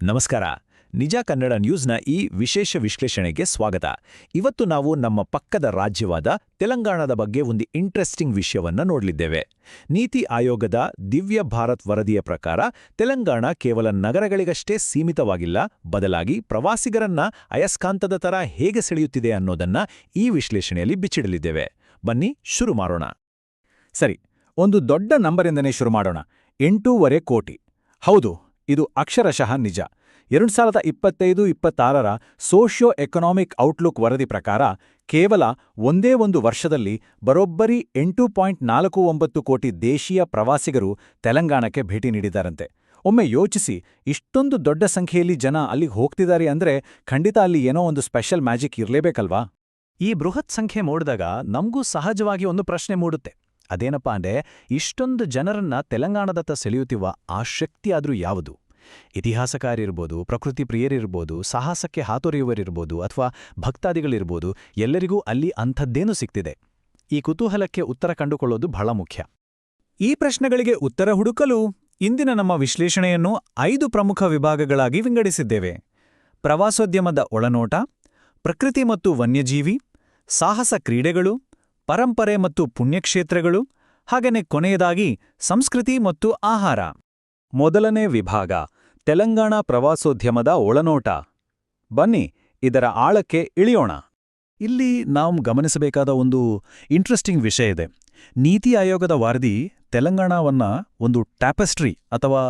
ನಮಸ್ಕಾರ. ನಿಜ ಕನ್ನಡ ನ್ಯೂಸ್ನ ಈ ವಿಶೇಷ ವಿಶ್ಲೇಷಣೆಗೆ ಸ್ವಾಗತ. ಇವತ್ತು ನಾವು ನಮ್ಮ ಪಕ್ಕದ ರಾಜ್ಯವಾದ ತೆಲಂಗಾಣದ ಬಗ್ಗೆ ಒಂದು ಇಂಟ್ರೆಸ್ಟಿಂಗ್ ವಿಷಯವನ್ನ ನೋಡಲಿದ್ದೇವೆ. ನೀತಿ ಆಯೋಗದ ದಿವ್ಯ ಭಾರತ್ ವರದಿಯ ಪ್ರಕಾರ ತೆಲಂಗಾಣ ಕೇವಲ ನಗರಗಳಿಗಷ್ಟೇ ಸೀಮಿತವಾಗಿಲ್ಲ, ಬದಲಾಗಿ ಪ್ರವಾಸಿಗರನ್ನ ಅಯಸ್ಕಾಂತದ ತರ ಹೇಗೆ ಸೆಳೆಯುತ್ತಿದೆ ಅನ್ನೋದನ್ನ ಈ ವಿಶ್ಲೇಷಣೆಯಲ್ಲಿ ಬಿಚ್ಚಿಡಲಿದ್ದೇವೆ. ಬನ್ನಿ ಶುರು ಮಾಡೋಣ. ಸರಿ, ಒಂದು ದೊಡ್ಡ ನಂಬರಿಂದನೇ ಶುರು ಮಾಡೋಣ. 8.5 ಕೋಟಿ. ಹೌದು, ಇದು ಅಕ್ಷರಶಃ ನಿಜ. 2025-26ರ ಸೋಷಿಯೋ ಎಕನಾಮಿಕ್ ಔಟ್ಲುಕ್ ವರದಿ ಪ್ರಕಾರ ಕೇವಲ ಒಂದೇ ಒಂದು ವರ್ಷದಲ್ಲಿ ಬರೋಬ್ಬರಿ 8.49 ಕೋಟಿ ದೇಶೀಯ ಪ್ರವಾಸಿಗರು ತೆಲಂಗಾಣಕ್ಕೆ ಭೇಟಿ ನೀಡಿದ್ದಾರಂತೆ. ಒಮ್ಮೆ ಯೋಚಿಸಿ, ಇಷ್ಟೊಂದು ದೊಡ್ಡ ಸಂಖ್ಯೆಯಲ್ಲಿ ಜನ ಅಲ್ಲಿಗೆ ಹೋಗ್ತಿದ್ದಾರೆ ಅಂದ್ರೆ ಖಂಡಿತ ಅಲ್ಲಿ ಏನೋ ಒಂದು ಸ್ಪೆಷಲ್ ಮ್ಯಾಜಿಕ್ ಇರಲೇಬೇಕಲ್ವಾ? ಈ ಬೃಹತ್ ಸಂಖ್ಯೆ ಮೂಡಿದಾಗ ನಮಗೂ ಸಹಜವಾಗಿ ಒಂದು ಪ್ರಶ್ನೆ ಮೂಡುತ್ತೆ. ಅದೇನಪ್ಪಾ ಅಂದ್ರೆ, ಇಷ್ಟೊಂದು ಜನರನ್ನ ತೆಲಂಗಾಣದತ್ತ ಸೆಳೆಯುತ್ತಿರುವ ಆ ಶಕ್ತಿ ಆದ್ರೂ ಯಾವುದು? ಇತಿಹಾಸಕಾರಿರ್ಬೋದು, ಪ್ರಕೃತಿ ಪ್ರಿಯರಿರ್ಬೋದು, ಸಾಹಸಕ್ಕೆ ಹಾತೊರೆಯುವರಿರ್ಬೋದು ಅಥವಾ ಭಕ್ತಾದಿಗಳಿರ್ಬೋದು, ಎಲ್ಲರಿಗೂ ಅಲ್ಲಿ ಅಂಥದ್ದೇನು ಸಿಗ್ತಿದೆ? ಈ ಕುತೂಹಲಕ್ಕೆ ಉತ್ತರ ಕಂಡುಕೊಳ್ಳೋದು ಬಹಳ ಮುಖ್ಯ. ಈ ಪ್ರಶ್ನೆಗಳಿಗೆ ಉತ್ತರ ಹುಡುಕಲು ಇಂದಿನ ನಮ್ಮ ವಿಶ್ಲೇಷಣೆಯನ್ನು 5 ಪ್ರಮುಖ ವಿಭಾಗಗಳಾಗಿ ವಿಂಗಡಿಸಿದ್ದೇವೆ. ಪ್ರವಾಸೋದ್ಯಮದ ಒಳನೋಟ, ಪ್ರಕೃತಿ ಮತ್ತು ವನ್ಯಜೀವಿ, ಸಾಹಸ ಕ್ರೀಡೆಗಳು, ಪರಂಪರೆ ಮತ್ತು ಪುಣ್ಯಕ್ಷೇತ್ರಗಳು, ಹಾಗೆಯೇ ಕೊನೆಯದಾಗಿ ಸಂಸ್ಕೃತಿ ಮತ್ತು ಆಹಾರ. ಮೊದಲನೇ ವಿಭಾಗ, ತೆಲಂಗಾಣ ಪ್ರವಾಸೋದ್ಯಮದ ಒಳನೋಟ. ಬನ್ನಿ, ಇದರ ಆಳಕ್ಕೆ ಇಳಿಯೋಣ. ಇಲ್ಲಿ ನಾವು ಗಮನಿಸಬೇಕಾದ ಒಂದು ಇಂಟ್ರೆಸ್ಟಿಂಗ್ ವಿಷಯ ಇದೆ. ನೀತಿ ಆಯೋಗದ ವರದಿ ತೆಲಂಗಾಣವನ್ನ ಒಂದು ಟ್ಯಾಪಸ್ಟ್ರಿ ಅಥವಾ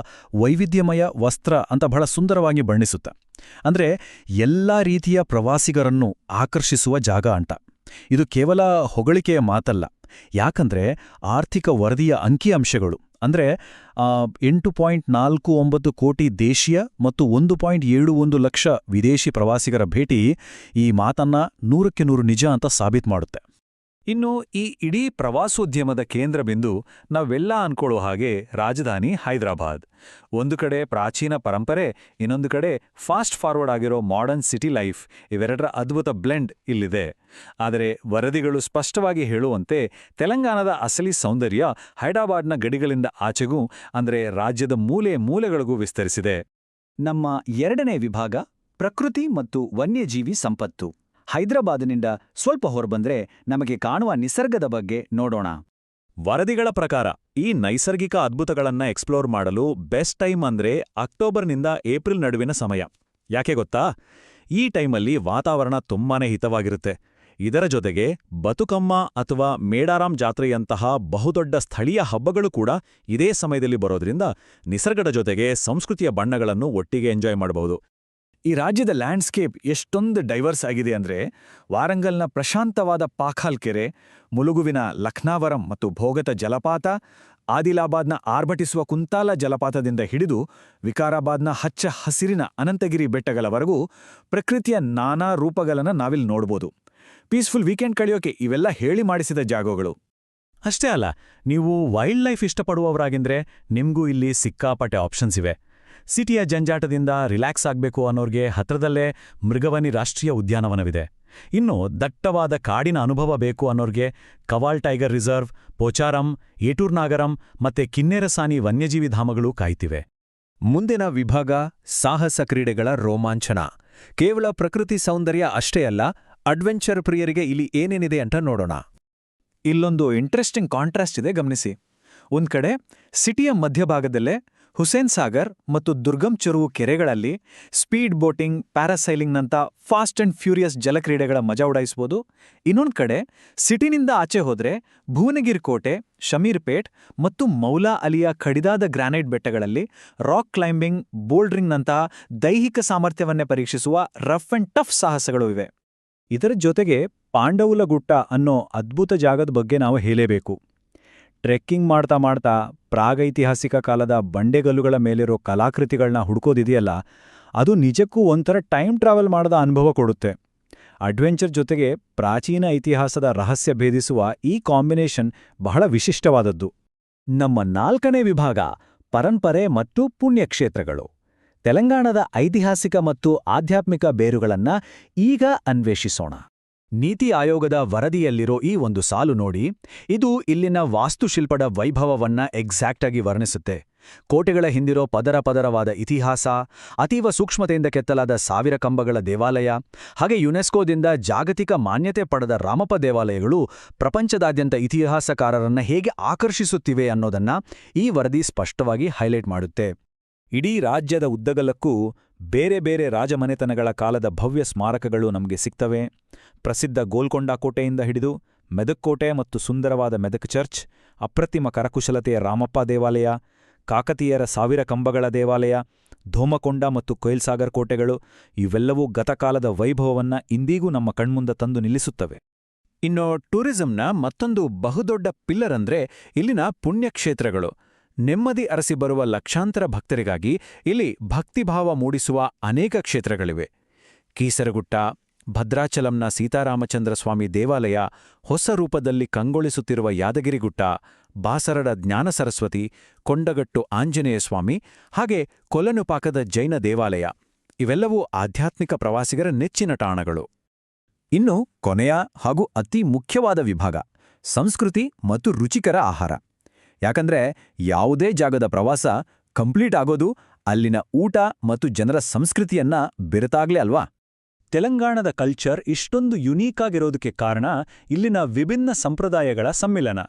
ವೈವಿಧ್ಯಮಯ ವಸ್ತ್ರ ಅಂತ ಬಹಳ ಸುಂದರವಾಗಿ ಬಣ್ಣಿಸುತ್ತೆ. ಅಂದ್ರೆ ಎಲ್ಲಾ ರೀತಿಯ ಪ್ರವಾಸಿಗರನ್ನು ಆಕರ್ಷಿಸುವ ಜಾಗ ಅಂತ. ಇದು ಕೇವಲ ಹೊಗಳಿಕೆಯ ಮಾತಲ್ಲ. ಯಾಕಂದ್ರೆ ಆರ್ಥಿಕ ವರದಿಯ ಅಂಕಿಅಂಶಗಳು ಅಂದ್ರೆ 8.49 ಕೋಟಿ ದೇಶೀಯ ಮತ್ತು 1.71 ಲಕ್ಷ ವಿದೇಶಿ ಪ್ರವಾಸಿಗರ ಭೇಟಿ ಈ ಮಾತನ್ನ 100ಕ್ಕೆ 100 ನಿಜ ಅಂತ ಸಾಬೀತು ಮಾಡುತ್ತೆ. ಇನ್ನು ಈ ಇಡೀ ಪ್ರವಾಸೋದ್ಯಮದ ಕೇಂದ್ರಬಿಂದು ನಾವೆಲ್ಲ ಅನ್ಕೊಳ್ಳೋ ಹಾಗೆ ರಾಜಧಾನಿ ಹೈದರಾಬಾದ್. ಒಂದು ಕಡೆ ಪ್ರಾಚೀನ ಪರಂಪರೆ, ಇನ್ನೊಂದು ಕಡೆ ಫಾಸ್ಟ್ ಫಾರ್ವರ್ಡ್ ಆಗಿರೋ ಮಾಡರ್ನ್ ಸಿಟಿ ಲೈಫ್. ಇವೆರಡರ ಅದ್ಭುತ ಬ್ಲೆಂಡ್ ಇಲ್ಲಿದೆ. ಆದರೆ ವರದಿಗಳು ಸ್ಪಷ್ಟವಾಗಿ ಹೇಳುವಂತೆ ತೆಲಂಗಾಣದ ಅಸಲಿ ಸೌಂದರ್ಯ ಹೈದರಾಬಾದ್ನ ಗಡಿಗಳಿಂದ ಆಚೆಗೂ, ಅಂದ್ರೆ ರಾಜ್ಯದ ಮೂಲೆ ಮೂಲೆಗಳಿಗೂ ವಿಸ್ತರಿಸಿದೆ. ನಮ್ಮ ಎರಡನೇ ವಿಭಾಗ, ಪ್ರಕೃತಿ ಮತ್ತು ವನ್ಯಜೀವಿ ಸಂಪತ್ತು. ಹೈದರಾಬಾದಿನಿಂದ ಸ್ವಲ್ಪ ಹೊರಬಂದ್ರೆ ನಮಗೆ ಕಾಣುವ ನಿಸರ್ಗದ ಬಗ್ಗೆ ನೋಡೋಣ. ವರದಿಗಳ ಪ್ರಕಾರ ಈ ನೈಸರ್ಗಿಕ ಅದ್ಭುತಗಳನ್ನ ಎಕ್ಸ್ಪ್ಲೋರ್ ಮಾಡಲು ಬೆಸ್ಟ್ ಟೈಮ್ ಅಂದ್ರೆ ಅಕ್ಟೋಬರ್ನಿಂದ ಏಪ್ರಿಲ್ ನಡುವಿನ ಸಮಯ. ಯಾಕೆ ಗೊತ್ತಾ? ಈ ಟೈಮಲ್ಲಿ ವಾತಾವರಣ ತುಂಬಾನೇ ಹಿತವಾಗಿರುತ್ತೆ. ಇದರ ಜೊತೆಗೆ ಬತುಕಮ್ಮ ಅಥವಾ ಮೇಡಾರಾಮ್ ಜಾತ್ರೆಯಂತಹ ಬಹುದೊಡ್ಡ ಸ್ಥಳೀಯ ಹಬ್ಬಗಳು ಕೂಡ ಇದೇ ಸಮಯದಲ್ಲಿ ಬರೋದ್ರಿಂದ ನಿಸರ್ಗದ ಜೊತೆಗೆ ಸಂಸ್ಕೃತಿಯ ಬಣ್ಣಗಳನ್ನು ಒಟ್ಟಿಗೆ ಎಂಜಾಯ್ ಮಾಡಬಹುದು. ಈ ರಾಜ್ಯದ ಲ್ಯಾಂಡ್ಸ್ಕೇಪ್ ಎಷ್ಟೊಂದು ಡೈವರ್ಸ್ ಆಗಿದೆ ಅಂದ್ರೆ, ವಾರಂಗಲ್ನ ಪ್ರಶಾಂತವಾದ ಪಾಖಾಲ್ ಕೆರೆ, ಮುಲುಗುವಿನ ಲಖ್ನಾವರಂ ಮತ್ತು ಭೋಗತ ಜಲಪಾತ, ಆದಿಲಾಬಾದ್ನ ಆರ್ಭಟಿಸುವ ಕುಂತಾಲ ಜಲಪಾತದಿಂದ ಹಿಡಿದು ವಿಕಾರಾಬಾದ್ನ ಹಚ್ಚ ಹಸಿರಿನ ಅನಂತಗಿರಿ ಬೆಟ್ಟಗಳವರೆಗೂ ಪ್ರಕೃತಿಯ ನಾನಾ ರೂಪಗಳನ್ನು ನಾವಿಲ್ಲಿ ನೋಡ್ಬೋದು. ಪೀಸ್ಫುಲ್ ವೀಕೆಂಡ್ ಕಳೆಯೋಕೆ ಇವೆಲ್ಲ ಹೇಳಿ ಮಾಡಿಸಿದ ಜಾಗಗಳು. ಅಷ್ಟೇ ಅಲ್ಲ, ನೀವು ವೈಲ್ಡ್ ಲೈಫ್ ಇಷ್ಟಪಡುವವರಾಗಿದ್ರೆ ನಿಮ್ಗೂ ಇಲ್ಲಿ ಸಿಕ್ಕಾಪಟ್ಟೆ ಆಪ್ಷನ್ಸ್ ಇವೆ. ಸಿಟಿಯ ಜಂಜಾಟದಿಂದ ರಿಲ್ಯಾಕ್ಸ್ ಆಗಬೇಕು ಅನ್ನೋರ್ಗೆ ಹತ್ರದಲ್ಲೇ ಮೃಗವನಿ ರಾಷ್ಟ್ರೀಯ ಉದ್ಯಾನವನವಿದೆ. ಇನ್ನು ದಟ್ಟವಾದ ಕಾಡಿನ ಅನುಭವ ಬೇಕು ಅನ್ನೋರ್ಗೆ ಕವಾಲ್ ಟೈಗರ್ ರಿಸರ್ವ್, ಪೋಚಾರಂ, ಏಟೂರ್ನಾಗರಂ ಮತ್ತೆ ಕಿನ್ನೇರಸಾನಿ ವನ್ಯಜೀವಿ ಧಾಮಗಳು ಕಾಯ್ತಿವೆ. ಮುಂದಿನ ವಿಭಾಗ, ಸಾಹಸ ಕ್ರೀಡೆಗಳ ರೋಮಾಂಚನ. ಕೇವಲ ಪ್ರಕೃತಿ ಸೌಂದರ್ಯ ಅಷ್ಟೇ ಅಲ್ಲ, ಅಡ್ವೆಂಚರ್ ಪ್ರಿಯರಿಗೆ ಇಲ್ಲಿ ಏನೇನಿದೆ ಅಂತ ನೋಡೋಣ. ಇಲ್ಲೊಂದು ಇಂಟ್ರೆಸ್ಟಿಂಗ್ ಕಾಂಟ್ರಾಸ್ಟ್ ಇದೆ, ಗಮನಿಸಿ. ಒಂದ್ ಕಡೆ ಸಿಟಿಯ ಮಧ್ಯಭಾಗದಲ್ಲೇ ಹುಸೇನ್ ಸಾಗರ್ ಮತ್ತು ದುರ್ಗಮ್ ಚೆರುವು ಕೆರೆಗಳಲ್ಲಿ ಸ್ಪೀಡ್ ಬೋಟಿಂಗ್, ಪ್ಯಾರಾಸೈಲಿಂಗ್ನಂಥ ಫಾಸ್ಟ್ ಅಂಡ್ ಫ್ಯೂರಿಯಸ್ ಜಲಕ್ರೀಡೆಗಳ ಮಜಾ ಉಡಾಯಿಸ್ಬೋದು. ಇನ್ನೊಂದು ಕಡೆ ಸಿಟಿನಿಂದ ಆಚೆ ಹೋದ್ರೆ ಭುವನಗಿರಿ ಕೋಟೆ, ಶಮೀರ್ಪೇಟ್ ಮತ್ತು ಮೌಲಾ ಅಲಿಯ ಕಡಿದಾದ ಗ್ರಾನೈಟ್ ಬೆಟ್ಟಗಳಲ್ಲಿ ರಾಕ್ ಕ್ಲೈಂಬಿಂಗ್, ಬೋಲ್ಡ್ರಿಂಗ್ನಂತಹ ದೈಹಿಕ ಸಾಮರ್ಥ್ಯವನ್ನೇ ಪರೀಕ್ಷಿಸುವ ರಫ್ ಅಂಡ್ ಟಫ್ ಸಾಹಸಗಳು ಇವೆ. ಇದರ ಜೊತೆಗೆ ಪಾಂಡವುಲ ಗುಟ್ಟ ಅನ್ನೋ ಅದ್ಭುತ ಜಾಗದ ಬಗ್ಗೆ ನಾವು ಹೇಳಲೇಬೇಕು. ಟ್ರೆಕ್ಕಿಂಗ್ ಮಾಡ್ತಾ ಮಾಡ್ತಾ ಪ್ರಾಗೈತಿಹಾಸಿಕ ಕಾಲದ ಬಂಡೆಗಲ್ಲುಗಳ ಮೇಲಿರೋ ಕಲಾಕೃತಿಗಳನ್ನ ಹುಡುಕೋದಿದೆಯಲ್ಲ, ಅದು ನಿಜಕ್ಕೂ ಒಂಥರ ಟೈಮ್ ಟ್ರಾವೆಲ್ ಮಾಡದ ಅನುಭವ ಕೊಡುತ್ತೆ. ಅಡ್ವೆಂಚರ್ ಜೊತೆಗೆ ಪ್ರಾಚೀನ ಇತಿಹಾಸದ ರಹಸ್ಯ ಭೇದಿಸುವ ಈ ಕಾಂಬಿನೇಷನ್ ಬಹಳ ವಿಶಿಷ್ಟವಾದದ್ದು. ನಮ್ಮ 4ನೇ ವಿಭಾಗ, ಪರಂಪರೆ ಮತ್ತು ಪುಣ್ಯಕ್ಷೇತ್ರಗಳು. ತೆಲಂಗಾಣದ ಐತಿಹಾಸಿಕ ಮತ್ತು ಆಧ್ಯಾತ್ಮಿಕ ಬೇರುಗಳನ್ನ ಈಗ ಅನ್ವೇಷಿಸೋಣ. ನೀತಿ ಆಯೋಗದ ವರದಿಯಲ್ಲಿರೋ ಈ ಒಂದು ಸಾಲು ನೋಡಿ, ಇದು ಇಲ್ಲಿನ ವಾಸ್ತುಶಿಲ್ಪದ ವೈಭವವನ್ನ ಎಕ್ಸಾಕ್ಟಾಗಿ ವರ್ಣಿಸುತ್ತೆ. ಕೋಟೆಗಳ ಹಿಂದಿರೋ ಪದರವಾದ ಇತಿಹಾಸ, ಅತೀವ ಸೂಕ್ಷ್ಮತೆಯಿಂದ ಕೆತ್ತಲಾದ 1000 ಕಂಬಗಳ ದೇವಾಲಯ, ಹಾಗೆ ಯುನೆಸ್ಕೋದಿಂದ ಜಾಗತಿಕ ಮಾನ್ಯತೆ ಪಡೆದ ರಾಮಪ್ಪ ದೇವಾಲಯಗಳು ಪ್ರಪಂಚದಾದ್ಯಂತ ಇತಿಹಾಸಕಾರರನ್ನ ಹೇಗೆ ಆಕರ್ಷಿಸುತ್ತಿವೆ ಅನ್ನೋದನ್ನ ಈ ವರದಿ ಸ್ಪಷ್ಟವಾಗಿ ಹೈಲೈಟ್ ಮಾಡುತ್ತೆ. ಇಡೀ ರಾಜ್ಯದ ಉದ್ದಗಲಕ್ಕೂ ಬೇರೆ ಬೇರೆ ರಾಜಮನೆತನಗಳ ಕಾಲದ ಭವ್ಯ ಸ್ಮಾರಕಗಳು ನಮಗೆ ಸಿಗ್ತವೆ. ಪ್ರಸಿದ್ಧ ಗೋಲ್ಕೊಂಡ ಕೋಟೆಯಿಂದ ಹಿಡಿದು ಮೆದಕ್ ಕೋಟೆ ಮತ್ತು ಸುಂದರವಾದ ಮೆದಕ್ ಚರ್ಚ್, ಅಪ್ರತಿಮ ಕರಕುಶಲತೆಯ ರಾಮಪ್ಪ ದೇವಾಲಯ, ಕಾಕತೀಯರ 1000 ಕಂಬಗಳ ದೇವಾಲಯ, ಧೋಮಕೊಂಡ ಮತ್ತು ಕೊಯ್ಲ್ಸಾಗರ್ ಕೋಟೆಗಳು ಇವೆಲ್ಲವೂ ಗತಕಾಲದ ವೈಭವವನ್ನ ಇಂದಿಗೂ ನಮ್ಮ ಕಣ್ಮುಂದ ತಂದು ನಿಲ್ಲಿಸುತ್ತವೆ. ಇನ್ನು ಟೂರಿಸಂನ ಮತ್ತೊಂದು ಬಹುದೊಡ್ಡ ಪಿಲ್ಲರ್ ಅಂದ್ರೆ ಇಲ್ಲಿನ ಪುಣ್ಯಕ್ಷೇತ್ರಗಳು. ನೆಮ್ಮದಿ ಅರಸಿ ಬರುವ ಲಕ್ಷಾಂತರ ಭಕ್ತರಿಗಾಗಿ ಇಲ್ಲಿ ಭಕ್ತಿಭಾವ ಮೂಡಿಸುವ ಅನೇಕ ಕ್ಷೇತ್ರಗಳಿವೆ. ಕೀಸರಗುಟ್ಟ, ಭದ್ರಾಚಲಂನ ಸೀತಾರಾಮಚಂದ್ರ ಸ್ವಾಮಿ ದೇವಾಲಯ, ಹೊಸ ರೂಪದಲ್ಲಿ ಕಂಗೊಳಿಸುತ್ತಿರುವ ಯಾದಗಿರಿಗುಟ್ಟ, ಬಾಸರಡ ಜ್ಞಾನ ಸರಸ್ವತಿ, ಕೊಂಡಗಟ್ಟು ಆಂಜನೇಯ ಸ್ವಾಮಿ, ಹಾಗೆ ಕೊಲ್ಲನುಪಾಕದ ಜೈನ ದೇವಾಲಯ ಇವೆಲ್ಲವೂ ಆಧ್ಯಾತ್ಮಿಕ ಪ್ರವಾಸಿಗರ ನೆಚ್ಚಿನ ತಾಣಗಳು. ಇನ್ನು ಕೊನೆಯ ಹಾಗೂ ಅತಿ ಮುಖ್ಯವಾದ ವಿಭಾಗ ಸಂಸ್ಕೃತಿ ಮತ್ತು ರುಚಿಕರ ಆಹಾರ. ಯಾಕಂದ್ರೆ ಯಾವುದೇ ಜಾಗದ ಪ್ರವಾಸ ಕಂಪ್ಲೀಟ್ ಆಗೋದು ಅಲ್ಲಿನ ಊಟ ಮತ್ತು ಜನರ ಸಂಸ್ಕೃತಿಯನ್ನ ಬೆರೆತಾಗ್ಲೇ ಅಲ್ವಾ? ತೆಲಂಗಾಣದ ಕಲ್ಚರ್ ಇಷ್ಟೊಂದು ಯುನೀಕ್ ಆಗಿರೋದಕ್ಕೆ ಕಾರಣ ಇಲ್ಲಿನ ವಿಭಿನ್ನ ಸಂಪ್ರದಾಯಗಳ ಸಮ್ಮಿಲನ.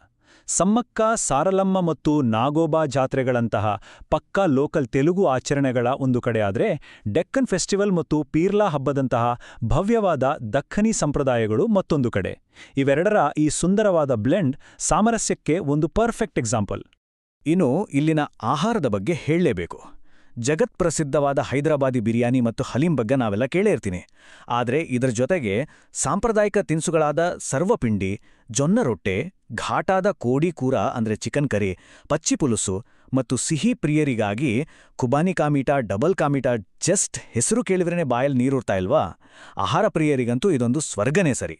ಸಮ್ಮಕ್ಕ ಸಾರಲಮ್ಮ ಮತ್ತು ನಾಗೋಬಾ ಜಾತ್ರೆಗಳಂತಹ ಪಕ್ಕಾ ಲೋಕಲ್ ತೆಲುಗು ಆಚರಣೆಗಳ ಒಂದು ಕಡೆ ಆದರೆ, ಡೆಕ್ಕನ್ ಫೆಸ್ಟಿವಲ್ ಮತ್ತು ಪೀರ್ಲಾ ಹಬ್ಬದಂತಹ ಭವ್ಯವಾದ ದಖ್ಖನಿ ಸಂಪ್ರದಾಯಗಳು ಮತ್ತೊಂದು ಕಡೆ. ಇವೆರಡರ ಈ ಸುಂದರವಾದ ಬ್ಲೆಂಡ್ ಸಾಮರಸ್ಯಕ್ಕೆ ಒಂದು ಪರ್ಫೆಕ್ಟ್ ಎಕ್ಸಾಂಪಲ್. ಇನ್ನು ಇಲ್ಲಿನ ಆಹಾರದ ಬಗ್ಗೆ ಹೇಳಲೇಬೇಕು. ಜಗತ್ಪ್ರಸಿದ್ಧವಾದ ಹೈದರಾಬಾದಿ ಬಿರಿಯಾನಿ ಮತ್ತು ಹಲೀಂ ಬಗ್ಗೆ ನಾವೆಲ್ಲ ಕೇಳೇ ಇರ್ತೀನಿ. ಆದರೆ ಇದರ ಜೊತೆಗೆ ಸಾಂಪ್ರದಾಯಿಕ ತಿನಿಸುಗಳಾದ ಸರ್ವಪಿಂಡಿ, ಜೊನ್ನ ರೊಟ್ಟೆ, ಘಾಟಾದ ಕೋಡಿ ಕೂರ ಅಂದರೆ ಚಿಕನ್ ಕರಿ, ಪಚ್ಚಿ ಪುಲುಸು ಮತ್ತು ಸಿಹಿ ಪ್ರಿಯರಿಗಾಗಿ ಕುಬಾನಿ ಕಾಮೀಟಾ, ಡಬಲ್ ಕಾಮೀಟಾ ಜಸ್ಟ್ ಹೆಸರು ಕೇಳಿದ್ರೇ ಬಾಯಲ್ಲಿ ನೀರೂರ್ತಾ ಇಲ್ವಾ? ಆಹಾರ ಪ್ರಿಯರಿಗಂತೂ ಇದೊಂದು ಸ್ವರ್ಗನೇ ಸರಿ.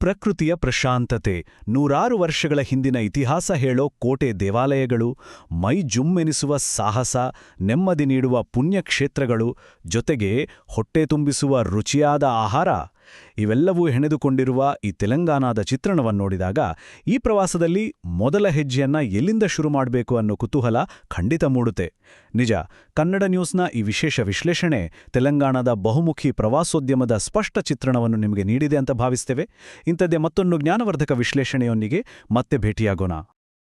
ಪ್ರಕೃತಿಯ ಪ್ರಶಾಂತತೆ, 100 ವರ್ಷಗಳ ಹಿಂದಿನ ಇತಿಹಾಸ ಹೇಳೋ ಕೋಟೆ ದೇವಾಲಯಗಳು, ಮೈ ಜುಮ್ಮೆನಿಸುವ ಸಾಹಸ, ನೆಮ್ಮದಿ ನೀಡುವ ಪುಣ್ಯಕ್ಷೇತ್ರಗಳು, ಜೊತೆಗೆ ಹೊಟ್ಟೆ ತುಂಬಿಸುವ ರುಚಿಯಾದ ಆಹಾರ ಇವೆಲ್ಲವೂ ಹೆಣೆದುಕೊಂಡಿರುವ ಈ ತೆಲಂಗಾಣದ ಚಿತ್ರಣವನ್ನೋಡಿದಾಗ ಈ ಪ್ರವಾಸದಲ್ಲಿ ಮೊದಲ ಹೆಜ್ಜೆಯನ್ನ ಎಲ್ಲಿಂದ ಶುರು ಮಾಡಬೇಕು ಅನ್ನೋ ಕುತೂಹಲ ಖಂಡಿತ ಮೂಡುತ್ತೆ. ನಿಜ, ಕನ್ನಡ ನ್ಯೂಸ್ನ ಈ ವಿಶೇಷ ವಿಶ್ಲೇಷಣೆ ತೆಲಂಗಾಣದ ಬಹುಮುಖಿ ಪ್ರವಾಸೋದ್ಯಮದ ಸ್ಪಷ್ಟ ಚಿತ್ರಣವನ್ನು ನಿಮಗೆ ನೀಡಿದೆ ಅಂತ ಭಾವಿಸ್ತೇವೆ. ಇಂಥದ್ದೇ ಮತ್ತೊಂದು ಜ್ಞಾನವರ್ಧಕ ವಿಶ್ಲೇಷಣೆಯೊಂದಿಗೆ ಮತ್ತೆ ಭೇಟಿಯಾಗೋಣ.